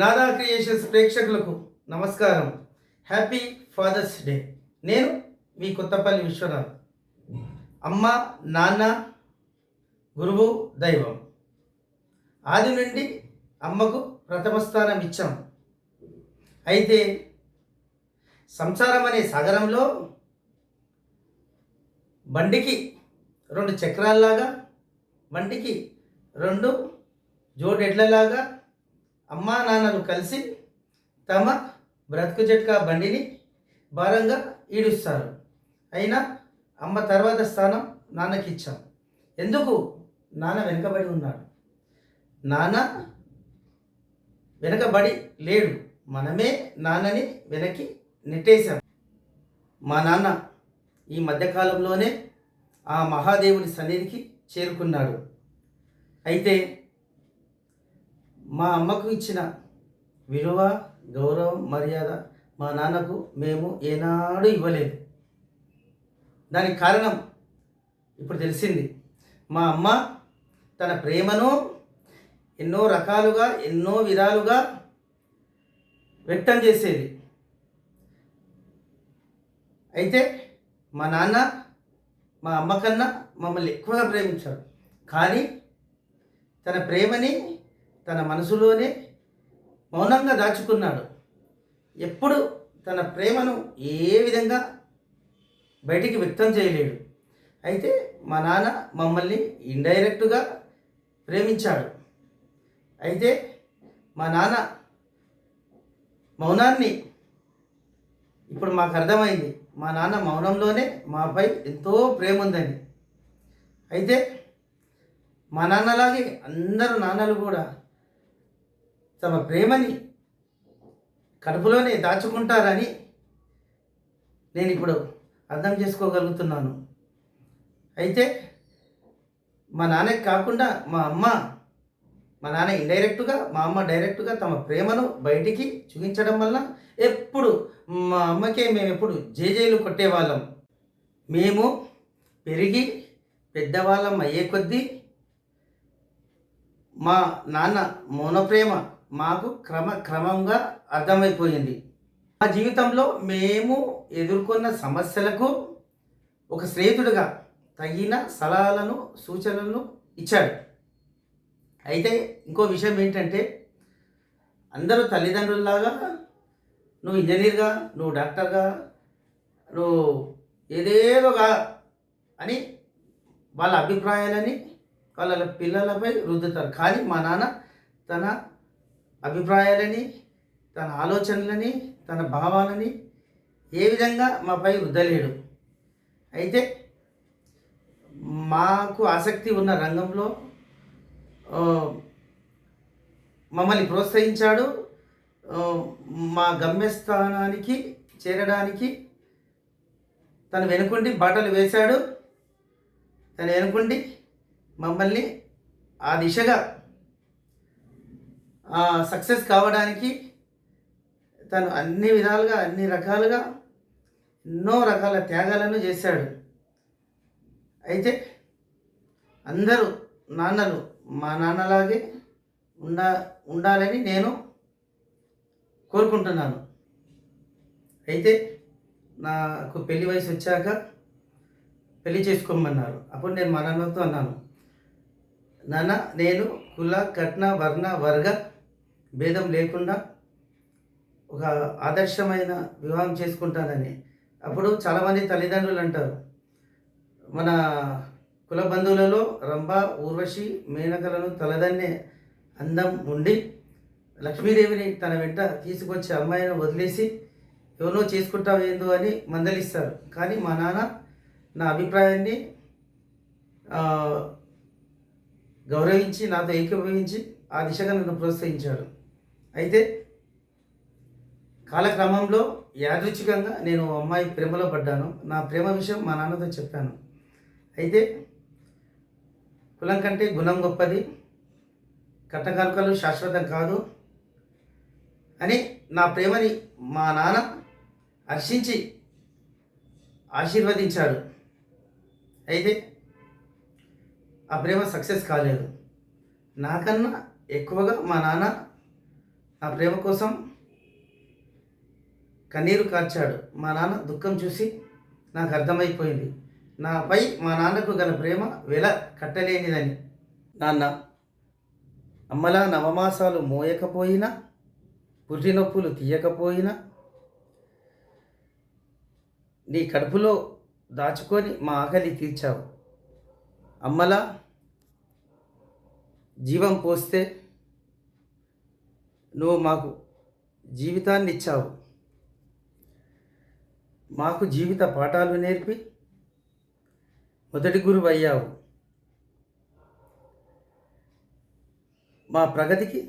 నాదా క్రియేషన్స్ ప్రేక్షకులకు నమస్కారం. Happy father's day. నేను మీ కొత్తపల్లి విశ్వనాథ్. అమ్మ, నాన్న, గురువు, దైవం. ఆది నుండి అమ్మకు ప్రథమ స్థానం ఇచ్చాం. అయితే సంసారం అనే సాగరంలో బండికి 2 చక్రాల్లాగా, బండికి 2 జోడెడ్లలాగా అమ్మా నాన్నలు కలిసి తమ బ్రతుకు జట్కా బండిని భారంగా ఈడుస్తారు. అయినా అమ్మ తర్వాత స్థానం నాన్నకి ఇచ్చాం. ఎందుకు? నాన్న వెనుకబడి ఉన్నాడు. నాన్న వెనకబడి లేడు, మనమే నాన్నని వెనక్కి నెట్టేశాం. మా నాన్న ఈ మధ్యకాలంలోనే ఆ మహాదేవుని సన్నిధికి చేరుకున్నాడు. అయితే మా అమ్మకు ఇచ్చిన విలువ, గౌరవం, మర్యాద మా నాన్నకు మేము ఏనాడు ఇవ్వలేదు. దానికి కారణం ఇప్పుడు తెలిసింది. మా అమ్మ తన ప్రేమను ఎన్నో రకాలుగా, ఎన్నో విధాలుగా వ్యక్తం చేసేది. అయితే మా నాన్న మా అమ్మ కన్నా మమ్మల్ని ఎక్కువగా ప్రేమించాడు. కానీ తన ప్రేమని తన మనసులోనే మౌనంగా దాచుకున్నాడు. ఎప్పుడు తన ప్రేమను ఏ విధంగా బయటికి వ్యక్తం చేయలేడు. అయితే మా నాన్న మమ్మల్ని ఇండైరెక్ట్గా ప్రేమించాడు. అయితే మా నాన్న మౌనాన్ని ఇప్పుడు మాకు అర్థమైంది. మా నాన్న మౌనంలోనే మాపై ఎంతో ప్రేమ ఉందని. అయితే మా నాన్నలాగే అందరూ నాన్నలు కూడా తమ ప్రేమని కడుపులోనే దాచుకుంటారని నేను ఇప్పుడు అర్థం చేసుకోగలుగుతున్నాను. అయితే మా నాన్నకి కాకుండా మా నాన్న ఇండైరెక్ట్గా, మా అమ్మ డైరెక్ట్గా తమ ప్రేమను బయటికి చూపించడం వల్ల ఎప్పుడు మా అమ్మకే మేము ఎప్పుడు జేజేలు కొట్టేవాళ్ళం. మేము పెరిగి పెద్దవాళ్ళం అయ్యే కొద్దీ మా నాన్న మౌన ప్రేమ మాకు క్రమంగా అర్థమైపోయింది. మా జీవితంలో మేము ఎదుర్కొన్న సమస్యలకు ఒక స్నేహితుడిగా తగిన సలహాలను, సూచనలను ఇచ్చాడు. అయితే ఇంకో విషయం ఏంటంటే, అందరూ తల్లిదండ్రుల్లాగా నువ్వు ఇంజనీర్గా, నువ్వు డాక్టర్గా, నువ్వు ఏదేదోగా అని వాళ్ళ అభిప్రాయాలని వాళ్ళ పిల్లలపై రుద్దుతారు. కానీ మా నాన్న తన అభిప్రాయాలని, తన ఆలోచనలని, తన భావాలని ఏ విధంగా మాపై రుద్దలేడు. అయితే మాకు ఆసక్తి ఉన్న రంగంలో మమ్మల్ని ప్రోత్సహించాడు. మా గమ్యస్థానానికి చేరడానికి తను వెనుకుండి బాటలు వేశాడు. తను వెనుకుండి మమ్మల్ని ఆ దిశగా సక్సెస్ కావడానికి తను అన్ని విధాలుగా, అన్ని రకాలుగా ఎన్నో రకాల త్యాగాలను చేశాడు. అయితే అందరూ నాన్నలు మా నాన్నలాగే ఉండాలని నేను కోరుకుంటున్నాను. అయితే నాకు పెళ్లి వయసు వచ్చాక పెళ్లి చేసుకోమన్నారు. అప్పుడు నేను మా నాన్నతో అన్నాను, నాన్న నేను కుల, కట్న, వర్ణ, వర్గ భేదం లేకుండా ఒక ఆదర్శమైన వివాహం చేసుకుంటానని. అప్పుడు చాలామంది తల్లిదండ్రులు అంటారు, మన కుల బంధువులలో రంభ, ఊర్వశి, మేనకలను తలదన్నే అందం ఉండి లక్ష్మీదేవిని తన వెంట తీసుకొచ్చి అమ్మాయిని వదిలేసి ఎవరినో చేసుకుంటావు ఏందో అని మందలిస్తారు. కానీ మా నాన్న నా అభిప్రాయాన్ని గౌరవించి, నాతో ఏకీభవించి ఆ దిశగా నన్ను ప్రోత్సహించాడు. అయితే కాలక్రమంలో యాదృచ్ఛికంగా నేను అమ్మాయి ప్రేమలో పడ్డాను. నా ప్రేమ విషయం మా నాన్నతో చెప్పాను. అయితే కులం కంటే గుణం గొప్పది, కట్టకాలుకలు శాశ్వతం కాదు అని నా ప్రేమని మా నాన్న హర్షించి ఆశీర్వదించాడు. అయితే ఆ ప్రేమ సక్సెస్ కాలేదు. నాకన్నా ఎక్కువగా మా నాన్న నా ప్రేమ కోసం కన్నీరు కార్చాడు. మా నాన్న దుఃఖం చూసి నాకు అర్థమైపోయింది, నాపై మా నాన్నకు గల ప్రేమ వెల కట్టలేనిదని. నాన్న, అమ్మలా నవమాసాలు మోయకపోయినా, పుట్టినొప్పులు తీయకపోయినా, నీ కడుపులో దాచుకొని మా ఆకలి తీర్చావు. అమ్మలా జీవం పోస్తే నువ్వు మాకు జీవితాన్ని ఇచ్చావు. మాకు జీవిత పాఠాలు నేర్పి మొదటి గురువు అయ్యావు. మా ప్రగతికి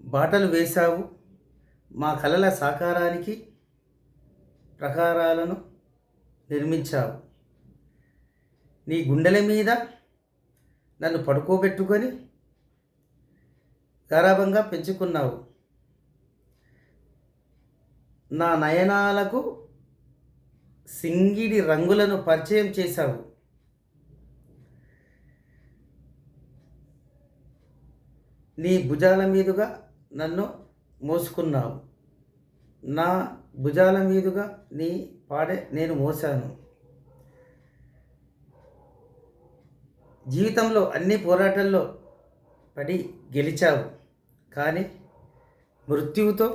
బాటలు వేశావు. మా కలల సాకారానికి ప్రకారాలను నిర్మించావు. నీ గుండెల మీద నన్ను పడుకోబెట్టుకొని గారాబంగా పెంచుకున్నావు. నా నయనాలకు సింగిడి రంగులను పరిచయం చేశావు. నీ భుజాల మీదుగా నన్ను మోసుకున్నావు. నా భుజాల మీదుగా నీ పాడే నేను మోసాను. జీవితంలో అన్ని పోరాటాల్లో పడి గెలిచావు. కానీ మృత్యువుతో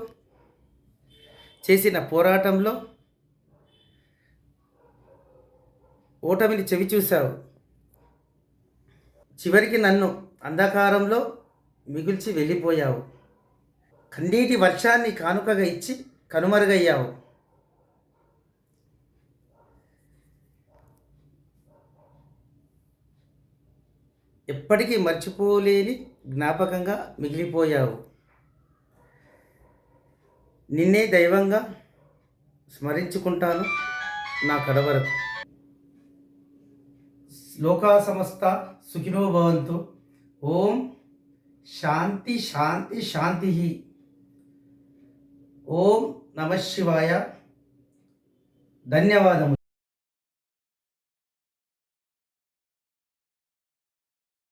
చేసిన పోరాటంలో ఓటమిని చవిచూశావు. చివరికి నన్ను అంధకారంలో మిగిల్చి వెళ్ళిపోయావు. కన్నీటి వర్షాన్ని కానుకగా ఇచ్చి కనుమరుగయ్యావు. ఎప్పటికీ మర్చిపోలేని జ్ఞాపకంగా మిగిలిపోయావు. నిన్నే దైవంగా స్మరించుకుంటాను నా కడవరకు. లోకా సమస్త సుఖినో భవంతు. ఓం శాంతి శాంతి శాంతి. ఓం నమః శివాయ. ధన్యవాదములు.